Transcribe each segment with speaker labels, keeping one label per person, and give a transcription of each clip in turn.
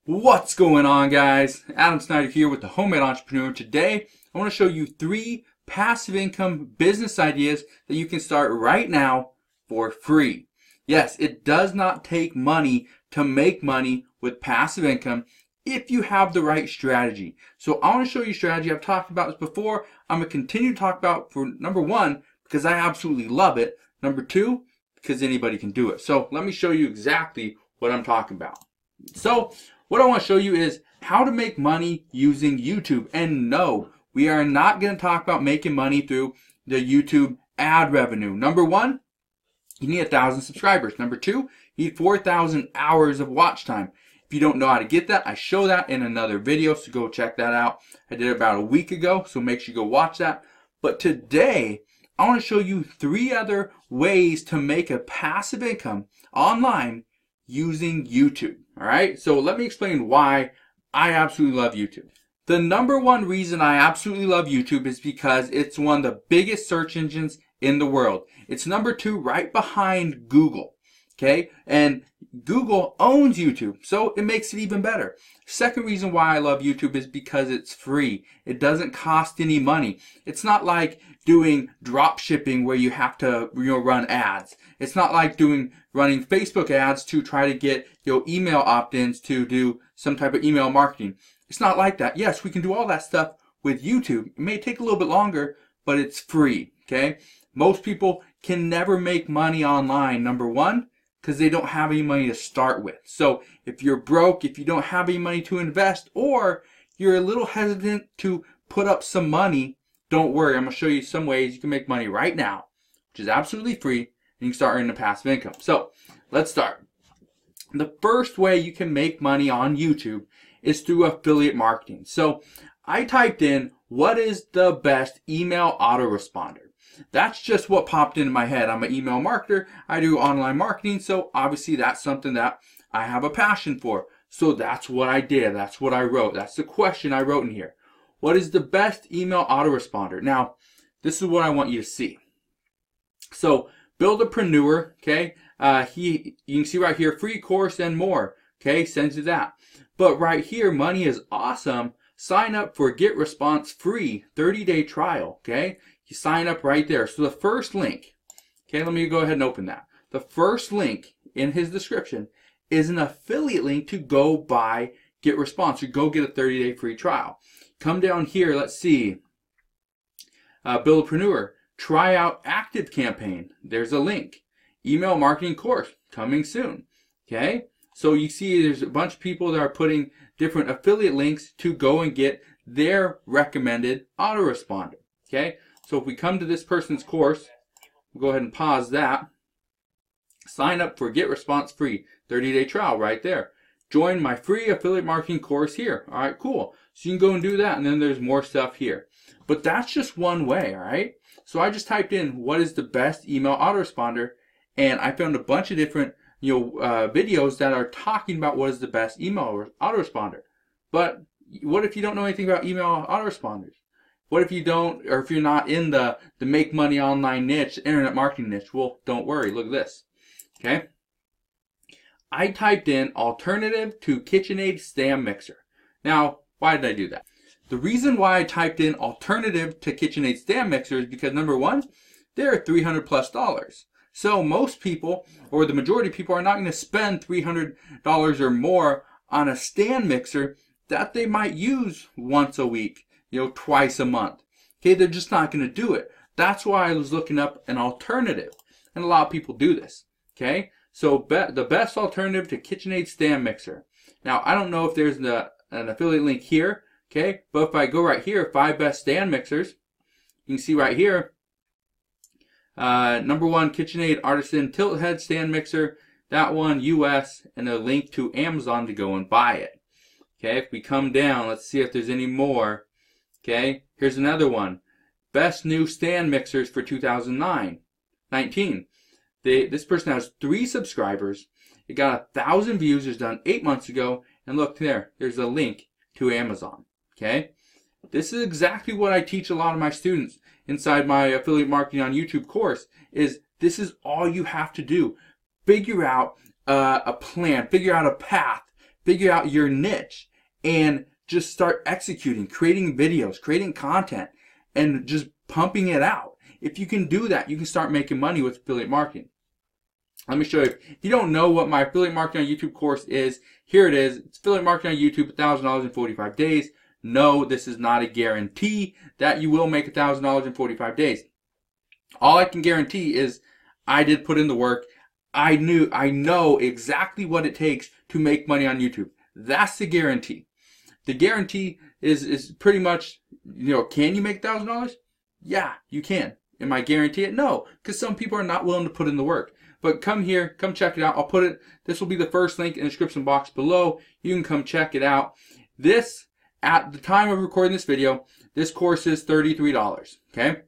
Speaker 1: What's going on, guys? Adam Snyder here with the Homemade Entrepreneur. Today, I want to show you 3 passive income business ideas that you can start right now for free. Yes, it does not take money to make money with passive income if you have the right strategy. So I want to show you strategy. I've talked about this before. I'm going to continue to talk about for number 1, because I absolutely love it. Number 2, because anybody can do it. So let me show you exactly what I'm talking about. So what I want to show you is how to make money using YouTube. And no, we are not going to talk about making money through the YouTube ad revenue. Number 1, you need 1,000 subscribers. Number 2, you need 4,000 hours of watch time. If you don't know how to get that, I show that in another video, so go check that out. I did it about a week ago, so make sure you go watch that. But today, I want to show you 3 other ways to make a passive income online using YouTube. Alright, so let me explain why I absolutely love YouTube. The number 1 reason I absolutely love YouTube is because it's one of the biggest search engines in the world. It's number 2 right behind Google. Okay, and Google owns YouTube, so it makes it even better. Second reason why I love YouTube is because it's free. It doesn't cost any money. It's not like doing drop shipping where you have to run ads. It's not like running Facebook ads to try to get email opt-ins to do some type of email marketing. It's not like that. Yes, we can do all that stuff with YouTube. It may take a little bit longer, but it's free. Okay, most people can never make money online. Number 1, because they don't have any money to start with. So if you're broke, if you don't have any money to invest, or you're a little hesitant to put up some money, don't worry. I'm going to show you some ways you can make money right now, which is absolutely free, and you can start earning a passive income. So let's start. The first way you can make money on YouTube is through affiliate marketing. So I typed in, what is the best email autoresponder? That's just what popped into my head. I'm an email marketer. I do online marketing, so obviously that's something that I have a passion for. So that's what I did. That's what I wrote. That's the question I wrote in here. What is the best email autoresponder? Now, this is what I want you to see. So, Builderpreneur, okay, you can see right here, free course and more, okay, sends you that. But right here, money is awesome. Sign up for Get Response free 30-day trial, okay? You sign up right there. So the first link, okay, let me go ahead and open that. The first link in his description is an affiliate link to go buy Get Response, or go get a 30-day free trial. Come down here, let's see, Builderpreneur, try out Active Campaign. There's a link. Email marketing course, coming soon, okay? So you see there's a bunch of people that are putting different affiliate links to go and get their recommended autoresponder, okay? So if we come to this person's course, we'll go ahead and pause that. Sign up for Get Response free 30-day trial right there. Join my free affiliate marketing course here. All right, cool. So you can go and do that, and then there's more stuff here. But that's just one way, all right? So I just typed in, what is the best email autoresponder? And I found a bunch of different videos that are talking about what is the best email autoresponder. But what if you don't know anything about email autoresponders? What if you don't, or if you're not in the make money online niche, internet marketing niche? Well, don't worry. Look at this. Okay. I typed in alternative to KitchenAid stand mixer. Now, why did I do that? The reason why I typed in alternative to KitchenAid stand mixer is because number 1, they're $300+. So most people, or the majority of people, are not going to spend $300 or more on a stand mixer that they might use once a week. Twice a month. Okay, they're just not going to do it. That's why I was looking up an alternative. And a lot of people do this. Okay, so the best alternative to KitchenAid stand mixer. Now, I don't know if there's an affiliate link here. Okay, but if I go right here, 5 best stand mixers, you can see right here, number 1, KitchenAid Artisan Tilt Head stand mixer. That one, US, and a link to Amazon to go and buy it. Okay, if we come down, let's see if there's any more. Okay, here's another one. Best new stand mixers for 2019. This person has 3 subscribers. It got 1,000 views. It was done 8 months ago. And look there, there's a link to Amazon. Okay, this is exactly what I teach a lot of my students inside my affiliate marketing on YouTube course. This is all you have to do. Figure out a plan. Figure out a path. figure out your niche, and just start executing, creating videos, creating content, and just pumping it out. If you can do that, you can start making money with affiliate marketing. Let me show you. If you don't know what my affiliate marketing on YouTube course is, here it is. It's affiliate marketing on YouTube, $1,000 in 45 days. No, this is not a guarantee that you will make $1,000 in 45 days. All I can guarantee is I did put in the work. I know exactly what it takes to make money on YouTube. That's the guarantee. The guarantee is pretty much, can you make $1,000? Yeah, you can. Am I guarantee it? No, because some people are not willing to put in the work. But come here, come check it out. I'll put it, this will be the first link in the description box below. You can come check it out. This, at the time of recording this video, this course is $33, okay?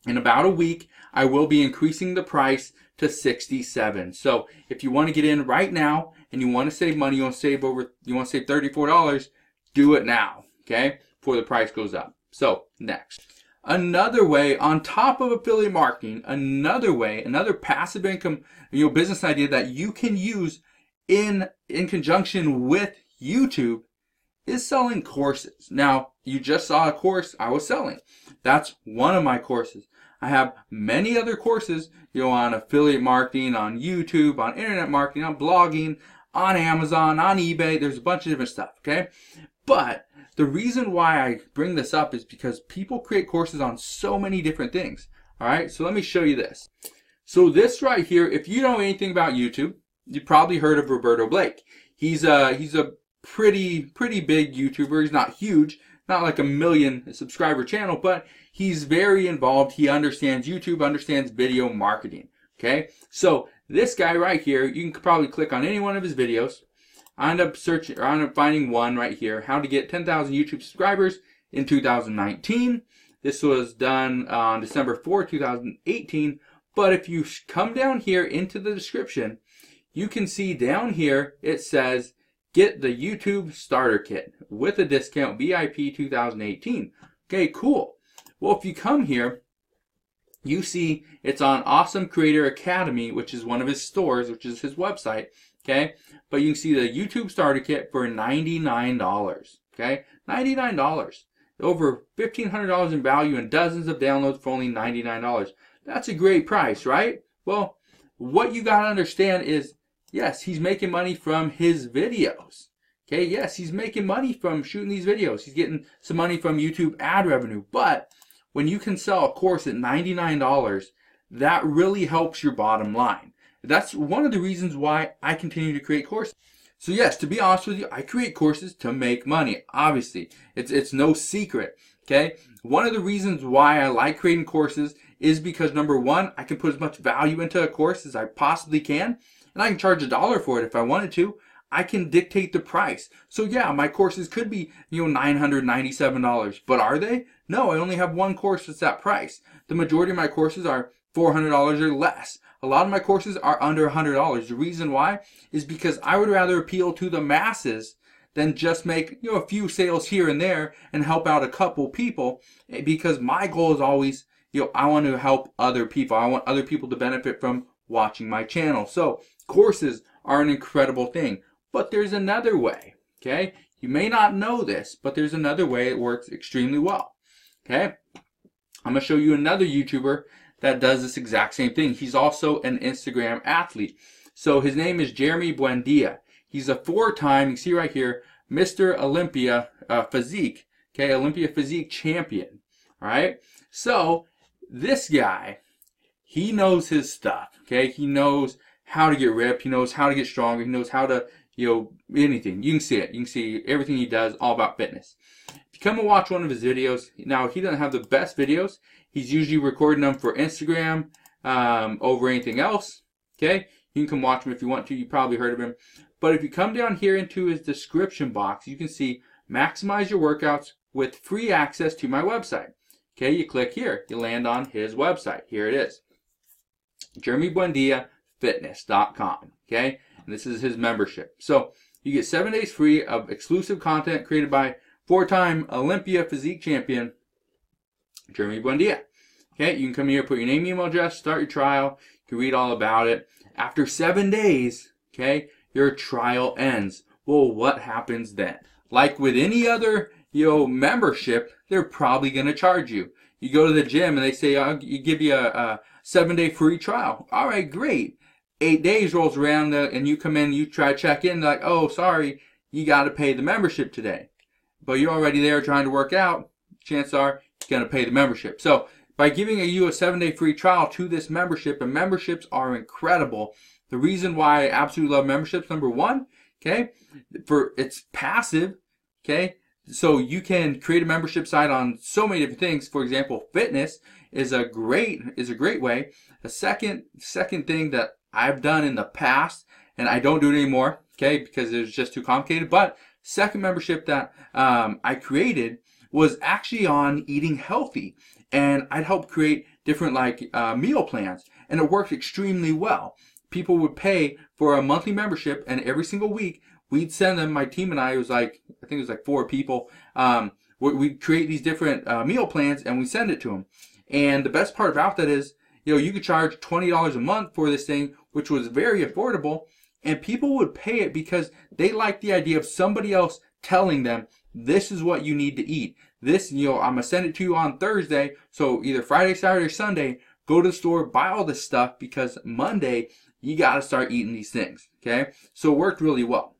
Speaker 1: In about a week, I will be increasing the price to $67. So if you want to get in right now and you want to save money, you want to save $34, do it now, okay? Before the price goes up. So next, another way on top of affiliate marketing, another passive income, business idea that you can use in conjunction with YouTube is selling courses. Now, you just saw a course I was selling. That's one of my courses. I have many other courses, on affiliate marketing, on YouTube, on internet marketing, on blogging, on Amazon, on eBay. There's a bunch of different stuff, okay? But the reason why I bring this up is because people create courses on so many different things. All right, so let me show you this. So this right here, if you know anything about YouTube, you've probably heard of Roberto Blake. He's a pretty big YouTuber. He's not huge, not like a million subscriber channel, but he's very involved. He understands YouTube, understands video marketing. Okay, so this guy right here, you can probably click on any one of his videos. I end up finding one right here, how to get 10,000 YouTube subscribers in 2019. This was done on December 4, 2018. But if you come down here into the description, you can see down here it says, get the YouTube starter kit with a discount VIP 2018. Okay, cool. Well, if you come here, you see it's on Awesome Creator Academy, which is one of his stores, which is his website. Okay, but you can see the YouTube starter kit for $99. Okay, $99. Over $1,500 in value and dozens of downloads for only $99. That's a great price, right? Well, what you gotta understand is, yes, he's making money from his videos. Okay, yes, he's making money from shooting these videos. He's getting some money from YouTube ad revenue. But when you can sell a course at $99, that really helps your bottom line. That's one of the reasons why I continue to create courses. So yes, to be honest with you, I create courses to make money. Obviously, it's no secret. Okay, one of the reasons why I like creating courses is because number one, I can put as much value into a course as I possibly can, and I can charge $1 for it if I wanted to. I can dictate the price. So yeah, my courses could be $997, but are they? No, I only have one course that's that price. The majority of my courses are $400 or less. A lot of my courses are under $100. The reason why is because I would rather appeal to the masses than just make a few sales here and there and help out a couple people, because my goal is always I want to help other people. I want other people to benefit from watching my channel. So courses are an incredible thing, but there's another way. Okay, you may not know this, but there's another way it works extremely well. Okay, I'm gonna show you another YouTuber that does this exact same thing. He's also an Instagram athlete. So his name is Jeremy Buendia. He's a 4-time, you can see right here, Mr. Olympia Physique. Okay, Olympia Physique champion. All right. So this guy, he knows his stuff. Okay, he knows how to get ripped. He knows how to get stronger. He knows how to, anything. You can see it. You can see everything he does, all about fitness. If you come and watch one of his videos, now he doesn't have the best videos. He's usually recording them for Instagram over anything else. Okay, you can come watch him if you want to. You probably heard of him. But if you come down here into his description box, you can see maximize your workouts with free access to my website. Okay, you click here. You land on his website. Here it is. JeremyBuendiaFitness.com. Okay, and this is his membership. So you get 7 days free of exclusive content created by 4-time Olympia Physique champion Jeremy Buendia. Okay, you can come here, put your name, email address, start your trial. You can read all about it. After 7 days, okay, your trial ends. Well, what happens then? Like with any other, membership, they're probably going to charge you. You go to the gym and they say, you give you a 7-day free trial. All right, great. 8 days rolls around and you come in, you try to check in, they're like, oh, sorry, you got to pay the membership today. But you're already there trying to work out, chances are you're going to pay the membership. So by giving you a 7-day free trial to this membership, and memberships are incredible. The reason why I absolutely love memberships, number one, okay, it's passive, okay, so you can create a membership site on so many different things. For example, fitness is a great way. The second thing that I've done in the past, and I don't do it anymore, okay, because it's just too complicated, but second membership that I created was actually on eating healthy, and I'd help create different meal plans, and it worked extremely well. People would pay for a monthly membership, and every single week we'd send them, my team and I, I think it was like 4 people, we'd create these different meal plans and we send it to them. And the best part about that is, you could charge $20 a month for this thing, which was very affordable, and people would pay it because they liked the idea of somebody else telling them, this is what you need to eat. This, I'm going to send it to you on Thursday, so either Friday, Saturday, or Sunday, go to the store, buy all this stuff, because Monday, you got to start eating these things, okay? So it worked really well.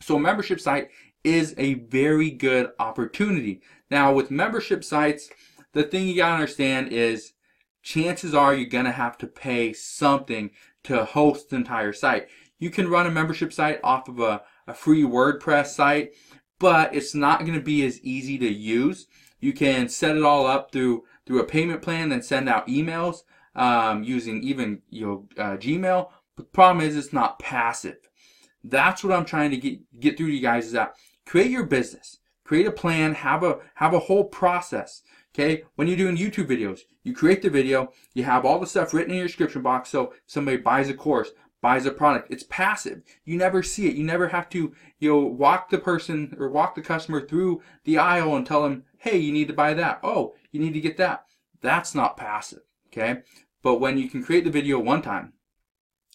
Speaker 1: So a membership site is a very good opportunity. Now with membership sites, the thing you got to understand is chances are you're going to have to pay something to host the entire site. You can run a membership site off of a free WordPress site, but it's not going to be as easy to use. You can set it all up through a payment plan and send out emails using even Gmail. But the problem is it's not passive. That's what I'm trying to get through to you guys, is that create your business, create a plan, have a whole process. Okay, when you're doing YouTube videos, you create the video, you have all the stuff written in your description box, so if somebody buys a course, buys a product, it's passive. You never see it. You never have to walk the person or walk the customer through the aisle and tell them, hey, you need to buy that. Oh, you need to get that. That's not passive. Okay, but when you can create the video one time,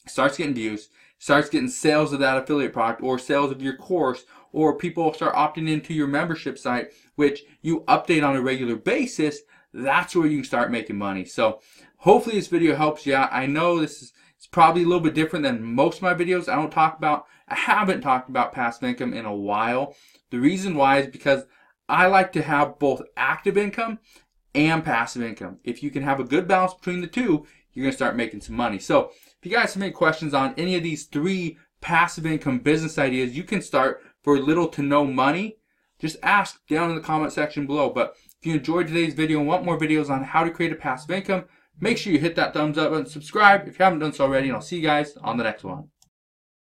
Speaker 1: it starts getting views, starts getting sales of that affiliate product or sales of your course, or people start opting into your membership site, which you update on a regular basis, that's where you can start making money. So hopefully this video helps you out. I know it's probably a little bit different than most of my videos. I haven't talked about passive income in a while. The reason why is because I like to have both active income and passive income. If you can have a good balance between the two, you're going to start making some money. So if you guys have any questions on any of these 3 passive income business ideas you can start for little to no money, just ask down in the comment section below. But if you enjoyed today's video and want more videos on how to create a passive income, make sure you hit that thumbs up and subscribe if you haven't done so already, and I'll see you guys on the next one.